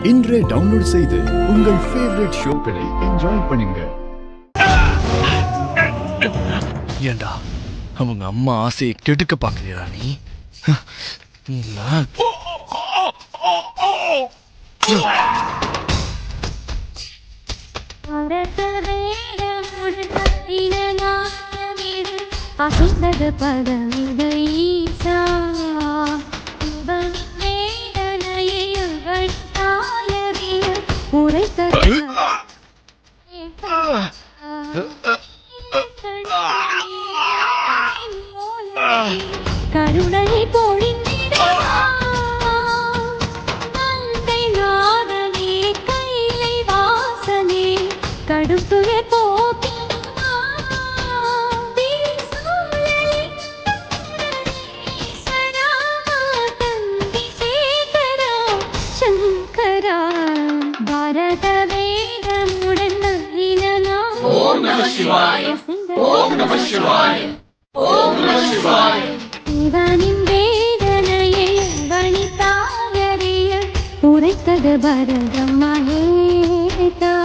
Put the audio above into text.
இன்றே டவுன்லோட் செய்து உங்கள் ஃபேவரட் ஷோக்களை என்ஜாய் பண்ணுங்க. ஏண்டா அவங்க அம்மா ஆசையை கெடுக்க பார்க்கலையா நீ? அசைந்தது பதவிதை ஈசா வேதனையை தாயறிய உரைத்தது கருணை பொழிந்திட நந்தை நாதனே கைலை வாசனே கடுப்புய போக்கி பாரத வேதமுடன் ஓம் நம சிவாய ஓம் நம சிவாய ஓம் நம சிவாய இவனின் வேதனையை வனித்தாயறிய உரைத்தது பரதம் மகேதா.